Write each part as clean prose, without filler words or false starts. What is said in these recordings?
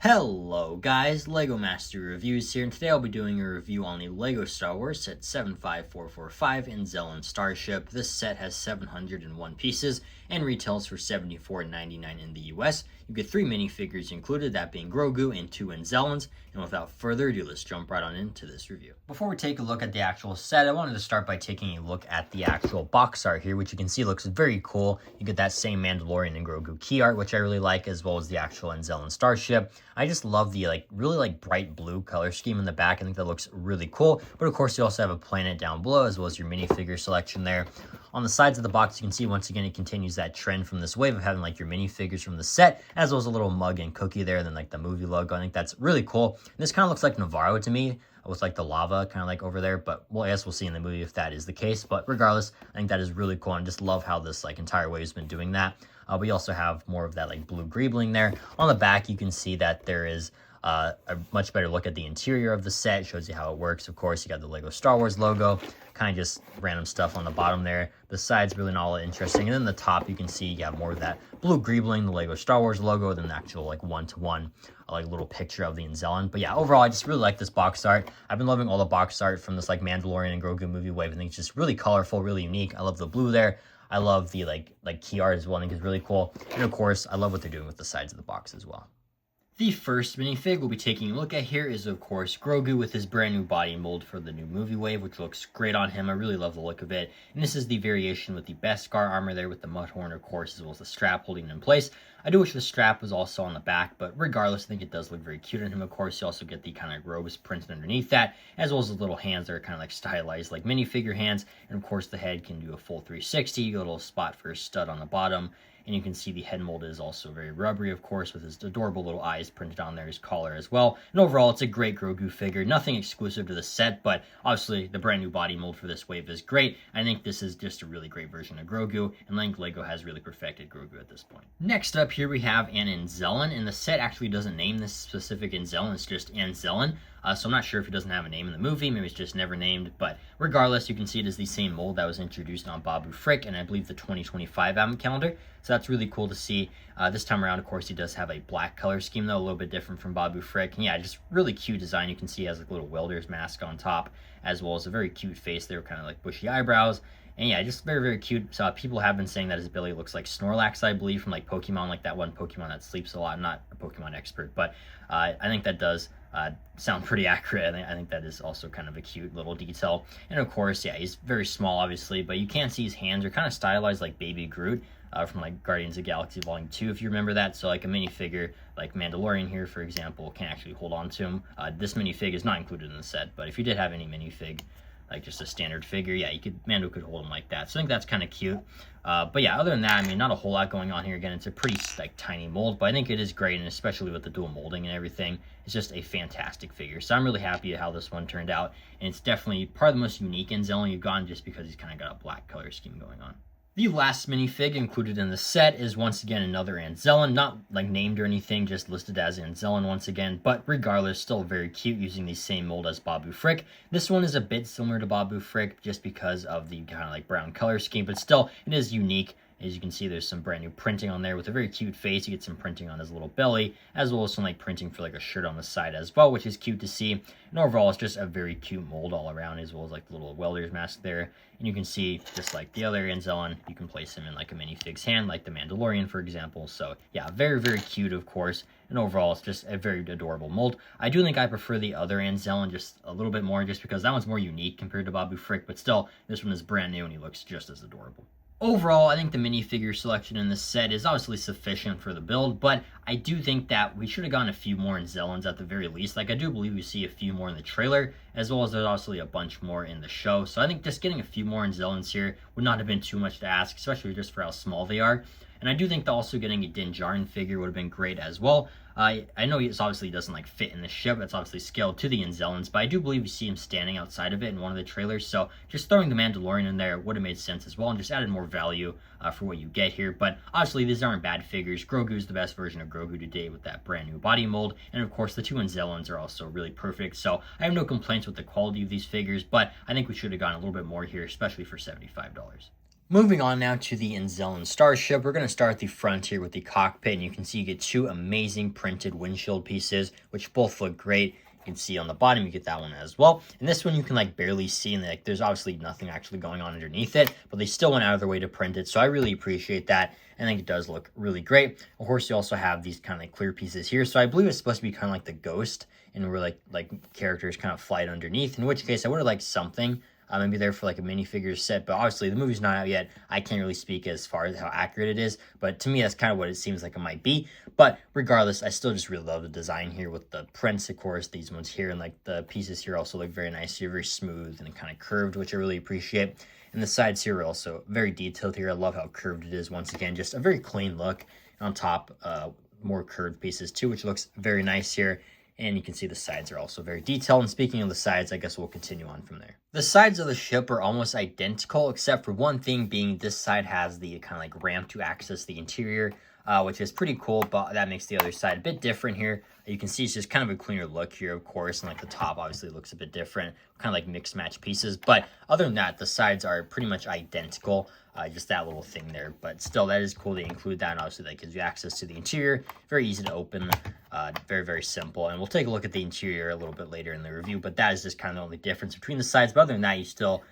Hello guys, LEGO Master Reviews here, and today I'll be doing a review on the LEGO Star Wars set 75445 Anzellan Starship. This set has 701 pieces and retails for $74.99 in the US. You get 3 minifigures included, that being Grogu and 2 Anzellans. And without further ado, let's jump right on into this review. Before we take a look at the actual set, I wanted to start by taking a look at the actual box art here, which you can see looks very cool. You get that same Mandalorian and Grogu key art, which I really like, as well as the actual Anzellan Starship. I just love the really bright blue color scheme in the back. I think that looks really cool. But of course, you also have a planet down below, as well as your minifigure selection there. On the sides of the box, you can see once again it continues that trend from this wave of having your minifigures from the set, as well as a little mug and cookie there, and then the movie logo. I think that's really cool. And this kind of looks like Navarro to me, with the lava kind of over there, but I guess we'll see in the movie if that is the case. But regardless, I think that is really cool, and I just love how this entire wave has been doing that. We also have more of that blue greebling there. On the back, you can see that there is a much better look at the interior of the set. It shows you how it works. Of course, you got the Lego Star Wars logo, kind of just random stuff on the bottom there. The side's really not all that interesting. And then the top, you can see you have more of that blue greebling, the Lego Star Wars logo, than the actual one-to-one little picture of the Anzellan. But yeah, overall, I just really like this box art. I've been loving all the box art from this Mandalorian and Grogu movie wave. I think it's just really colorful, really unique. I love the blue there. I love the key art as well. I think it's really cool. And of course, I love what they're doing with the sides of the box as well. The first minifig we'll be taking a look at here is, of course, Grogu with his brand new body mold for the new movie wave, which looks great on him. I really love the look of it. And this is the variation with the Beskar armor there with the Mudhorn, of course, as well as the strap holding it in place. I do wish the strap was also on the back, but regardless, I think it does look very cute on him. Of course, you also get the kind of robes printed underneath that, as well as the little hands that are kind of stylized like minifigure hands. And of course, the head can do a full 360, you got a little spot for a stud on the bottom. And you can see the head mold is also very rubbery, of course, with his adorable little eyes printed on there, his collar as well. And overall, it's a great Grogu figure. Nothing exclusive to the set, but obviously the brand new body mold for this wave is great. I think this is just a really great version of Grogu, and I think LEGO has really perfected Grogu at this point. Next up here we have an Anzellan, and the set actually doesn't name this specific Anzellan, it's just Anzellan. So I'm not sure if he doesn't have a name in the movie, maybe it's just never named, but regardless, you can see it is the same mold that was introduced on Babu Frick, and I believe the 2025 advent calendar, so that's really cool to see. This time around, of course, he does have a black color scheme, though, a little bit different from Babu Frick, and yeah, just really cute design. You can see he has a little welder's mask on top, as well as a very cute face there, kind of bushy eyebrows. And yeah, just very, very cute. So people have been saying that his ability looks like Snorlax, I believe, from Pokemon, that one Pokemon that sleeps a lot. I'm not a Pokemon expert, but I think that does sound pretty accurate. I think that is also kind of a cute little detail. And of course, yeah, he's very small, obviously, but you can see his hands are kind of stylized like Baby Groot from Guardians of the Galaxy Volume 2, if you remember that. So a minifigure like Mandalorian here, for example, can actually hold on to him. This minifig is not included in the set, but if you did have any minifig, just a standard figure, yeah, Mando could hold him like that. So I think that's kind of cute. But yeah, other than that, not a whole lot going on here. Again, it's a pretty tiny mold, but I think it is great, and especially with the dual molding and everything, it's just a fantastic figure. So I'm really happy at how this one turned out, and it's definitely probably the most unique Anzellan you've gotten, just because he's kind of got a black color scheme going on. The last minifig included in the set is once again another Anzellan, not named or anything, just listed as Anzellan once again, but regardless, still very cute, using the same mold as Babu Frick. This one is a bit similar to Babu Frick just because of the kind of brown color scheme, but still, it is unique. As you can see, there's some brand new printing on there with a very cute face. You get some printing on his little belly, as well as some printing for a shirt on the side as well, which is cute to see. And overall, it's just a very cute mold all around, as well as the little welder's mask there. And you can see, just like the other Anzellan, you can place him in a minifig's hand, like the Mandalorian, for example. So yeah, very, very cute, of course. And overall, it's just a very adorable mold. I do think I prefer the other Anzellan just a little bit more, just because that one's more unique compared to Babu Frick, but still, this one is brand new and he looks just as adorable. Overall, I think the minifigure selection in this set is obviously sufficient for the build, but I do think that we should have gotten a few more Anzellans at the very least. I do believe we see a few more in the trailer, as well as there's obviously a bunch more in the show. So I think just getting a few more Anzellans here would not have been too much to ask, especially just for how small they are. And I do think that also getting a Din Djarin figure would have been great as well. I know he obviously doesn't fit in the ship. It's obviously scaled to the Anzellans, but I do believe you see him standing outside of it in one of the trailers. So just throwing the Mandalorian in there would have made sense as well, and just added more value for what you get here. But obviously, these aren't bad figures. Grogu is the best version of Grogu to date with that brand new body mold, and of course, the 2 Anzellans are also really perfect. So I have no complaints with the quality of these figures, but I think we should have gotten a little bit more here, especially for $75. Moving on now to the Anzellan Starship, we're going to start at the front here with the cockpit, and you can see you get two amazing printed windshield pieces, which both look great. You can see on the bottom, you get that one as well. And this one you can like barely see, and like there's obviously nothing actually going on underneath it, but they still went out of their way to print it, so I really appreciate that. I think it does look really great. Of course, you also have these kind of like clear pieces here, so I believe it's supposed to be kind of like the ghost, and where like characters kind of fly underneath, in which case I would have liked something maybe there for like a minifigure set, but obviously the movie's not out yet. I can't really speak as far as how accurate it is, but to me that's kind of what it seems like it might be. But regardless, I still just really love the design here with the prints, of course, these ones here, and like the pieces here also look very nice here, very smooth and kind of curved, which I really appreciate. And the sides here are also very detailed here. I love how curved it is. Once again, just a very clean look. On top, more curved pieces too, which looks very nice here. And you can see the sides are also very detailed. And speaking of the sides, I guess we'll continue on from there. The sides of the ship are almost identical, except for one thing being this side has the kind of like ramp to access the interior, which is pretty cool, but that makes the other side a bit different here. You can see it's just kind of a cleaner look here, of course, and like the top obviously looks a bit different, kind of like mixed match pieces. But other than that, the sides are pretty much identical. Just that little thing there, but still that is cool to include that, and obviously that gives you access to the interior. Very easy to open, very simple, and we'll take a look at the interior a little bit later in the review, but that is just kind of the only difference between the sides. But other than that, you still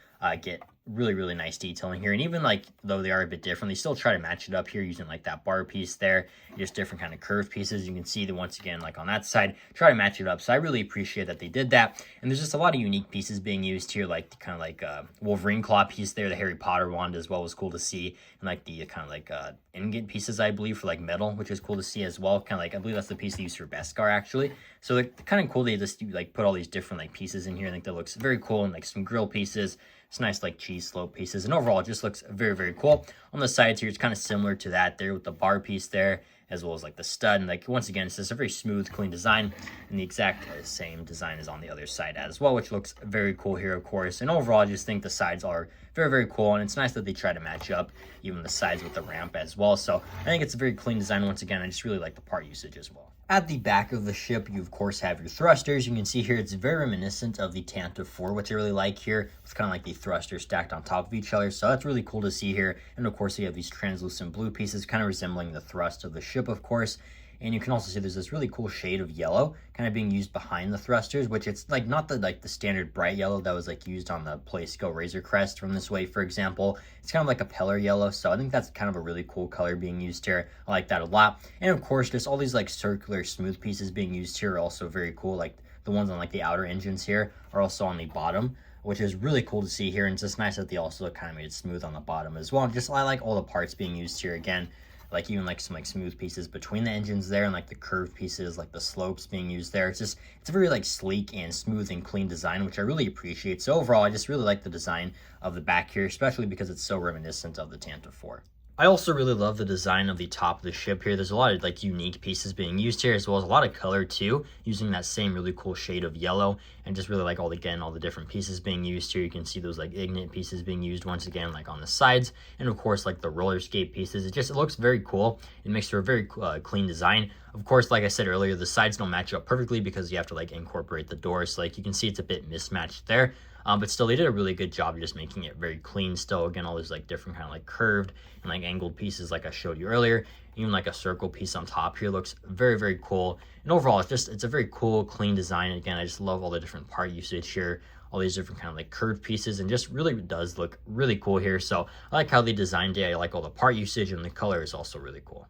get really nice detailing here, and even like though they are a bit different, they still try to match it up here using like that bar piece there, just different kind of curved pieces. You can see that once again, like on that side, try to match it up, so I really appreciate that they did that. And there's just a lot of unique pieces being used here, like the kind of like Wolverine claw piece there, the Harry Potter wand as well was cool to see, and like the kind of like ingot pieces, I believe, for like metal, which is cool to see as well. Kind of like, I believe that's the piece they used for Beskar actually. So like kind of cool they just like put all these different like pieces in here. I think that looks very cool, and like some grill pieces, it's nice like cheese slope pieces, and overall it just looks very cool. On the sides here, it's kind of similar to that there with the bar piece there, as well as like the stud, and like once again it's just a very smooth, clean design, and the exact same design is on the other side as well, which looks very cool here, of course. And overall, I just think the sides are very cool, and it's nice that they try to match up even the sides with the ramp as well. So I think it's a very clean design. Once again, I just really like the part usage as well. At the back of the ship, you of course have your thrusters. You can see here it's very reminiscent of the Tantive 4, which I really like here. It's kind of like the thrusters stacked on top of each other, so that's really cool to see here. And of course, you have these translucent blue pieces, kind of resembling the thrust of the ship, of course. And you can also see there's this really cool shade of yellow kind of being used behind the thrusters, which it's like not the like the standard bright yellow that was like used on the Playsco Razor Crest from this way, for example. It's kind of like a peller yellow, so I think that's kind of a really cool color being used here. I like that a lot. And of course, just all these like circular smooth pieces being used here are also very cool. Like the ones on like the outer engines here are also on the bottom, which is really cool to see here. And it's just nice that they also kind of made it smooth on the bottom as well. And just I like all the parts being used here again. Like even like some like smooth pieces between the engines there, and like the curved pieces, like the slopes being used there. It's a very like sleek and smooth and clean design, which I really appreciate. So overall, I just really like the design of the back here, especially because it's so reminiscent of the Tantive 4. I also really love the design of the top of the ship here. There's a lot of like unique pieces being used here, as well as a lot of color too, using that same really cool shade of yellow, and just really like all the different pieces being used here. You can see those like ignet pieces being used once again, like on the sides, and of course like the roller skate pieces. It looks very cool. It makes for a very clean design. Of course, like I said earlier, the sides don't match up perfectly because you have to like incorporate the doors. So like you can see it's a bit mismatched there. But still, they did a really good job just making it very clean still. Again, all these like different kind of like curved and like angled pieces like I showed you earlier. Even like a circle piece on top here looks very cool. And overall, it's a very cool, clean design. And again, I just love all the different part usage here. All these different kind of like curved pieces, and just really does look really cool here. So I like how they designed it. I like all the part usage, and the color is also really cool.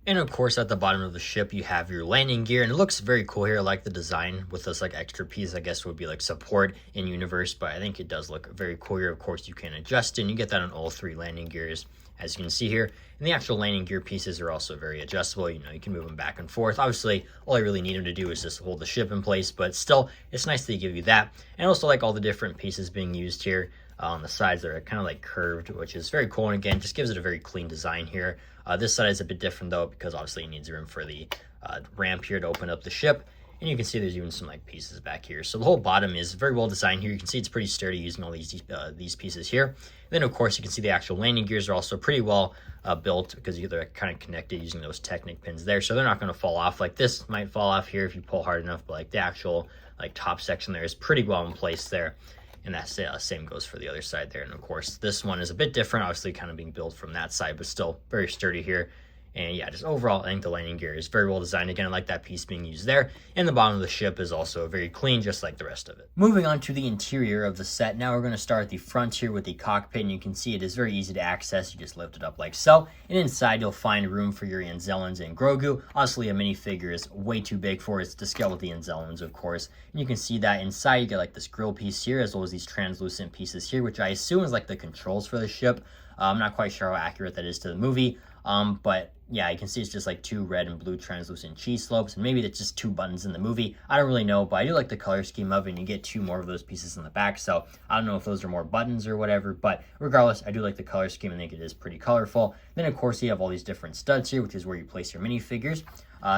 And of course, at the bottom of the ship, you have your landing gear, and it looks very cool here. I like the design with this like extra piece, I guess would be like support in universe, but I think it does look very cool here. Of course, you can adjust it, and you get that on all three landing gears, as you can see here. And the actual landing gear pieces are also very adjustable. You know, you can move them back and forth. Obviously, all I really need them to do is just hold the ship in place, but still, it's nice that they give you that. And also like all the different pieces being used here. On the sides that are kind of like curved, which is very cool, and again just gives it a very clean design here. This side is a bit different though, because obviously it needs room for the ramp here to open up the ship, and you can see there's even some like pieces back here. So the whole bottom is very well designed here. You can see it's pretty sturdy using all these pieces here. And then of course you can see the actual landing gears are also pretty well built, because they're kind of connected using those Technic pins there, so they're not going to fall off. Like this might fall off here if you pull hard enough, but like the actual like top section there is pretty well in place there. And that same goes for the other side there. And of course, this one is a bit different, obviously kind of being built from that side, but still very sturdy here. And yeah, just overall, I think the landing gear is very well designed. Again, I like that piece being used there. And the bottom of the ship is also very clean, just like the rest of it. Moving on to the interior of the set. Now we're going to start at the front here with the cockpit. And you can see it is very easy to access. You just lift it up like so. And inside, you'll find room for your Anzellans and Grogu. Honestly, a minifigure is way too big for it. It's to scale with the Anzellans, of course. And you can see that inside, you get like this grill piece here, as well as these translucent pieces here, which I assume is like the controls for the ship. I'm not quite sure how accurate that is to the movie. But yeah, you can see it's just like two red and blue translucent cheese slopes, and maybe it's just two buttons in the movie. I don't really know, but I do like the color scheme of it, and you get two more of those pieces in the back, so I don't know if those are more buttons or whatever, but regardless, I do like the color scheme. I think it is pretty colorful. Then, of course, you have all these different studs here, which is where you place your minifigures.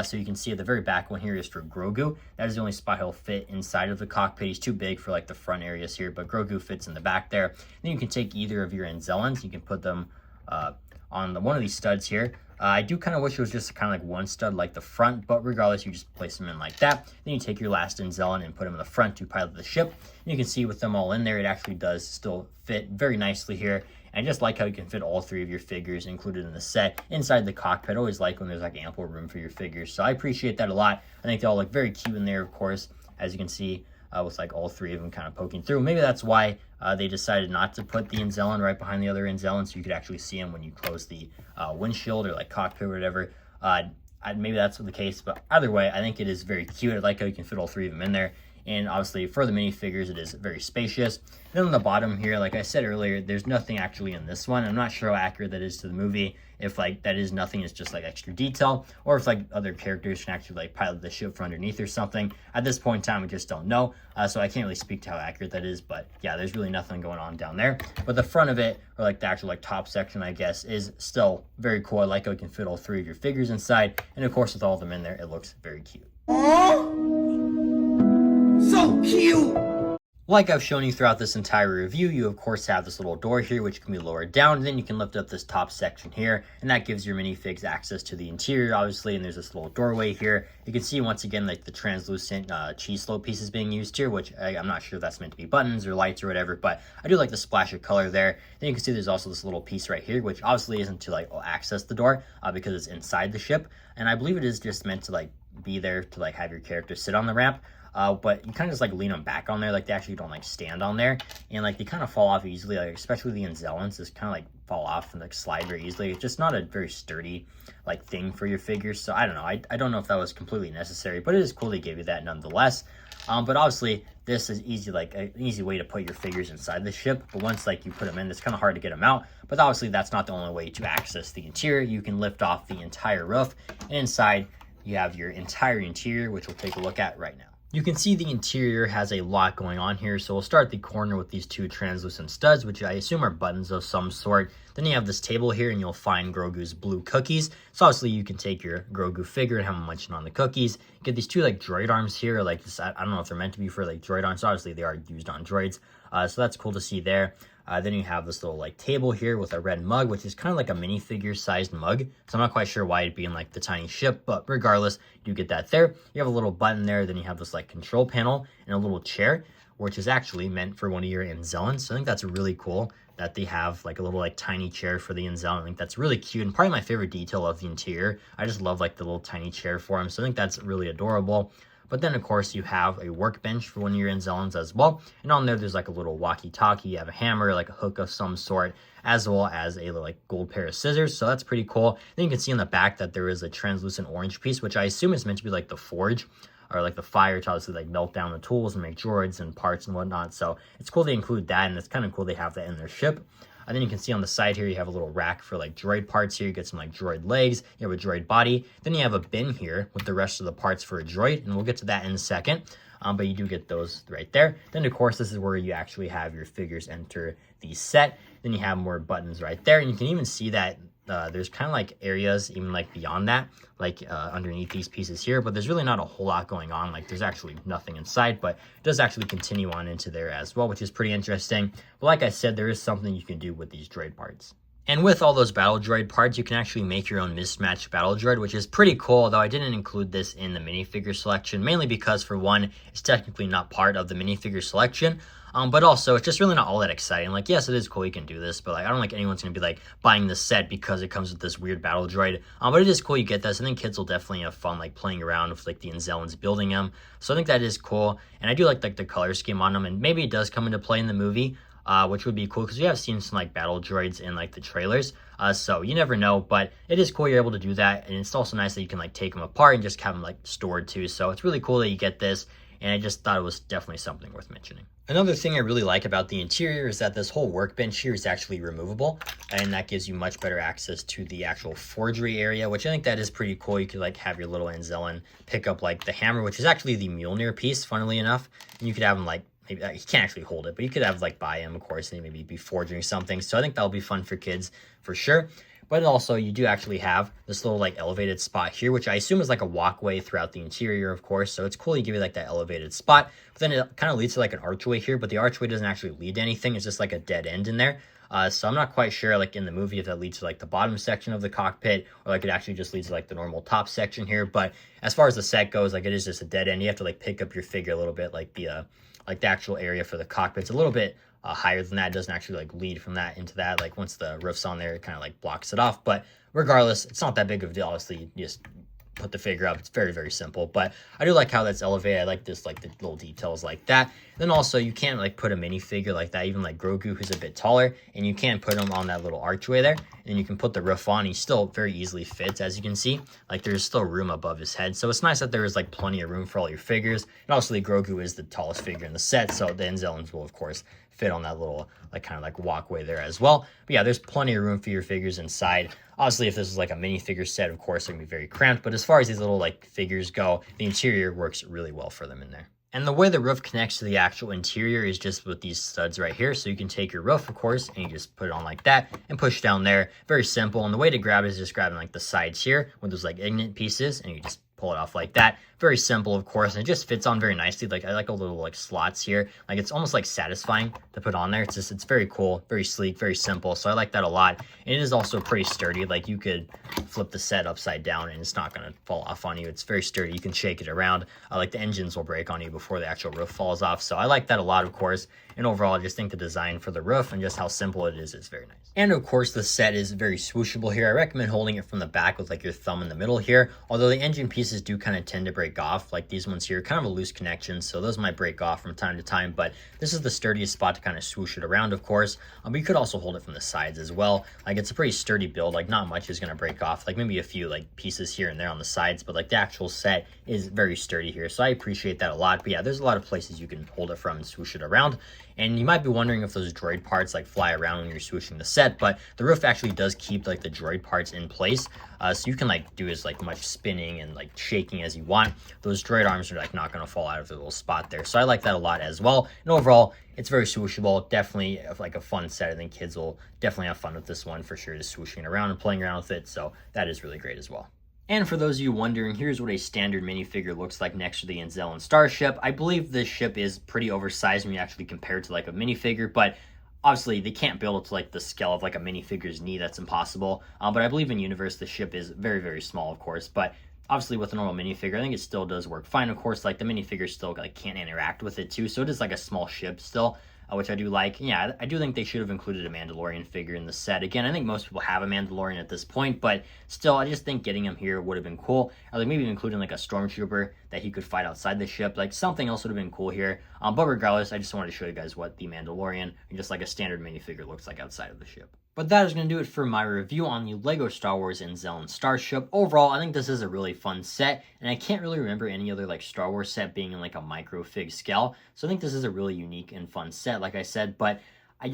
So you can see at the very back one here is for Grogu. That is the only spot he'll fit inside of the cockpit. He's too big for like the front areas here, but Grogu fits in the back there. Then you can take either of your Anzellans. You can put them on one of these studs here. I do kind of wish it was just kind of like one stud like the front, but regardless, you just place them in like that. Then you take your last Anzellan and put them in the front to pilot the ship. And you can see with them all in there, it actually does still fit very nicely here. And I just like how you can fit all three of your figures included in the set inside the cockpit. I always like when there's like ample room for your figures, so I appreciate that a lot. I think they all look very cute in there, of course, as you can see. With like all three of them kind of poking through. Maybe that's why they decided not to put the Anzellan right behind the other Anzellan, so you could actually see them when you close the windshield or like cockpit or whatever. Maybe that's the case, but either way, I think it is very cute. I like how you can fit all three of them in there. And obviously, for the minifigures, it is very spacious. Then on the bottom here, like I said earlier, there's nothing actually in this one. I'm not sure how accurate that is to the movie. If like that is nothing, it's just like extra detail, or if like other characters can actually like pilot the ship from underneath or something. At this point in time, we just don't know. So I can't really speak to how accurate that is. But yeah, there's really nothing going on down there. But the front of it, or like the actual like top section, I guess, is still very cool. I like how you can fit all three of your figures inside. And of course, with all of them in there, it looks very cute. So cute! Like I've shown you throughout this entire review, you of course have this little door here which can be lowered down, and then you can lift up this top section here, and that gives your minifigs access to the interior, obviously. And there's this little doorway here. You can see once again like the translucent cheese slope pieces being used here, which I'm not sure if that's meant to be buttons or lights or whatever, but I do like the splash of color there. Then you can see there's also this little piece right here, which obviously isn't to like access the door because it's inside the ship, and I believe it is just meant to like be there to like have your character sit on the ramp. But you kind of just like lean them back on there, like they actually don't like stand on there, and like they kind of fall off easily, like especially the Anzellans just kind of like fall off and like slide very easily. It's just not a very sturdy like thing for your figures, so I don't know. I don't know if that was completely necessary, but it is cool they gave you that nonetheless. But obviously this is easy, like an easy way to put your figures inside the ship, but once like you put them in, it's kind of hard to get them out. But obviously that's not the only way to access the interior. You can lift off the entire roof, and inside you have your entire interior, which we'll take a look at right now. You can see the interior has a lot going on here, so we'll start at the corner with these two translucent studs, which I assume are buttons of some sort. Then you have this table here, and you'll find Grogu's blue cookies. So obviously you can take your Grogu figure and have him munching on the cookies. Get these two like droid arms here, like this, I don't know if they're meant to be for like droid arms. Obviously they are used on droids, so that's cool to see there. Then you have this little like table here with a red mug, which is kind of like a minifigure sized mug. So I'm not quite sure why it'd be in like the tiny ship, but regardless, you get that there. You have a little button there. Then you have this like control panel and a little chair, which is actually meant for one of your Anzellans. So I think that's really cool that they have like a little like tiny chair for the Anzellan. I think that's really cute and probably my favorite detail of the interior. I just love like the little tiny chair for him. So I think that's really adorable. But then, of course, you have a workbench for one of your Anzellans as well. And on there, there's like a little walkie-talkie. You have a hammer, like a hook of some sort, as well as a like gold pair of scissors. So that's pretty cool. Then you can see in the back that there is a translucent orange piece, which I assume is meant to be like the forge or like the fire to obviously like melt down the tools and make droids and parts and whatnot. So it's cool they include that, and it's kind of cool they have that in their ship. And then you can see on the side here, you have a little rack for like droid parts here. You get some like droid legs, you have a droid body. Then you have a bin here with the rest of the parts for a droid, and we'll get to that in a second. But you do get those right there. Then of course, this is where you actually have your figures enter the set. Then you have more buttons right there. And you can even see that there's kind of like areas even like beyond that, like underneath these pieces here, but there's really not a whole lot going on. Like there's actually nothing inside, but it does actually continue on into there as well, which is pretty interesting. But like I said, there is something you can do with these droid parts. And with all those battle droid parts, you can actually make your own mismatched battle droid, which is pretty cool, although I didn't include this in the minifigure selection, mainly because, for one, it's technically not part of the minifigure selection. But also it's just really not all that exciting. Like, yes, it is cool you can do this, but like I don't think anyone's gonna be like buying this set because it comes with this weird battle droid. But it is cool you get this. I think kids will definitely have fun like playing around with like the Anzellans building them. So I think that is cool, and I do like the color scheme on them, and maybe it does come into play in the movie. Which would be cool because we have seen some like battle droids in like the trailers. So you never know, but it is cool you're able to do that, and it's also nice that you can like take them apart and just have them like stored too. So it's really cool that you get this, and I just thought it was definitely something worth mentioning. Another thing I really like about the interior is that this whole workbench here is actually removable, and that gives you much better access to the actual forgery area, which I think that is pretty cool. You could like have your little Anzellan pick up like the hammer, which is actually the Mjolnir piece, funnily enough, and you could have him like, maybe he can't actually hold it, but you could have like buy him, of course, and maybe be forging something. So I think that'll be fun for kids for sure. But also you do actually have this little like elevated spot here, which I assume is like a walkway throughout the interior, of course. So it's cool you give you like that elevated spot, but then it kind of leads to like an archway here, but the archway doesn't actually lead to anything. It's just like a dead end in there. So I'm not quite sure like in the movie if that leads to like the bottom section of the cockpit, or like it actually just leads to like the normal top section here. But as far as the set goes, like it is just a dead end. You have to like pick up your figure a little bit, like the actual area for the cockpit's a little bit higher than that. It doesn't actually like lead from that into that. Like once the roof's on there, it kind of like blocks it off. But regardless, it's not that big of a deal. Obviously, you just put the figure up. It's very, very simple. But I do like how that's elevated. I like this, like the little details like that. Then also you can't like put a minifigure like that, even like Grogu, who's a bit taller, and you can put him on that little archway there, and you can put the roof on. He still very easily fits, as you can see. Like there's still room above his head, so it's nice that there is like plenty of room for all your figures. And obviously Grogu is the tallest figure in the set, so the Anzellans will of course fit on that little like kind of like walkway there as well. But yeah, there's plenty of room for your figures inside. Obviously, if this is like a minifigure set, of course, it can be very cramped. But as far as these little like figures go, the interior works really well for them in there. And the way the roof connects to the actual interior is just with these studs right here. So you can take your roof, of course, and you just put it on like that and push down there. Very simple. And the way to grab it is just grabbing like the sides here with those like ignite pieces, and you just pull it off like that. Very simple, of course, and it just fits on very nicely. Like I like all the little like slots here. Like it's almost like satisfying to put on there. It's very cool, very sleek, very simple. So I like that a lot. And it is also pretty sturdy. Like you could flip the set upside down and it's not gonna fall off on you. It's very sturdy. You can shake it around. Like the engines will break on you before the actual roof falls off. So I like that a lot, of course. And overall, I just think the design for the roof and just how simple it is very nice. And of course, the set is very swooshable here. I recommend holding it from the back with like your thumb in the middle here. Although the engine pieces do kind of tend to break off, like these ones here, kind of a loose connection, so those might break off from time to time, but this is the sturdiest spot to kind of swoosh it around, of course. But you could also hold it from the sides as well. Like it's a pretty sturdy build, like not much is going to break off, like maybe a few like pieces here and there on the sides, but like the actual set is very sturdy here, so I appreciate that a lot. But yeah, there's a lot of places you can hold it from and swoosh it around. And you might be wondering if those droid parts like fly around when you're swooshing the set, but the roof actually does keep like the droid parts in place. So you can like do as like much spinning and like shaking as you want. Those droid arms are like not going to fall out of the little spot there. So I like that a lot as well. And overall, it's very swooshable. Definitely like a fun set. I think kids will definitely have fun with this one for sure, just swooshing around and playing around with it. So that is really great as well. And for those of you wondering, here's what a standard minifigure looks like next to the Anzellan Starship. I believe this ship is pretty oversized when you actually compare it to like a minifigure, but obviously they can't build it to like the scale of like a minifigure's knee. That's impossible. But I believe in universe, the ship is very, very small, of course. But obviously with a normal minifigure, I think it still does work fine. Of course, like the minifigure still like can't interact with it too. So it is like a small ship still. Which I do like. Yeah, I do think they should have included a Mandalorian figure in the set. Again, I think most people have a Mandalorian at this point, but still, I just think getting him here would have been cool. Or like maybe including like a stormtrooper that he could fight outside the ship. Like something else would have been cool here. But regardless, I just wanted to show you guys what the Mandalorian, just like a standard minifigure, looks like outside of the ship. But that is going to do it for my review on the LEGO Star Wars Anzellan Starship. Overall, I think this is a really fun set, and I can't really remember any other like Star Wars set being in like a micro fig scale. So I think this is a really unique and fun set, like I said, but I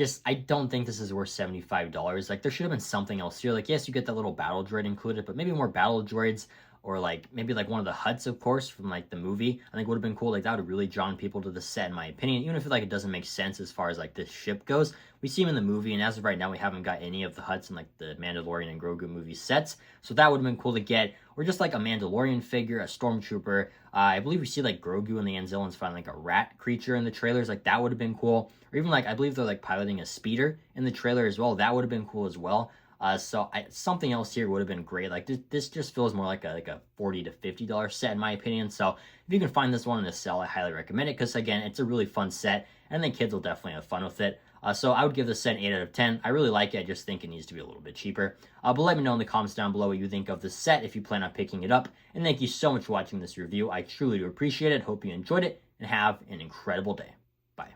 don't think this is worth $75. Like there should have been something else here. Like yes, you get that little battle droid included, but maybe more battle droids. Or like maybe like one of the huts, of course, from like the movie, I think would have been cool. Like that would have really drawn people to the set, in my opinion. Even if like it doesn't make sense as far as like this ship goes, we see him in the movie, and as of right now, we haven't got any of the huts in like the Mandalorian and Grogu movie sets. So that would have been cool to get, or just like a Mandalorian figure, a stormtrooper. I believe we see like Grogu and the Anzellans find like a rat creature in the trailers. Like that would have been cool. Or even like I believe they're like piloting a speeder in the trailer as well. That would have been cool as well. Something else here would have been great. Like this just feels more like a $40 to $50 set in my opinion. So if you can find this one in a sale, I highly recommend it because again, it's a really fun set, and the kids will definitely have fun with it. So I would give this set an 8 out of 10. I really like it. I just think it needs to be a little bit cheaper. But let me know in the comments down below what you think of this set if you plan on picking it up. And thank you so much for watching this review. I truly do appreciate it. Hope you enjoyed it and have an incredible day. Bye.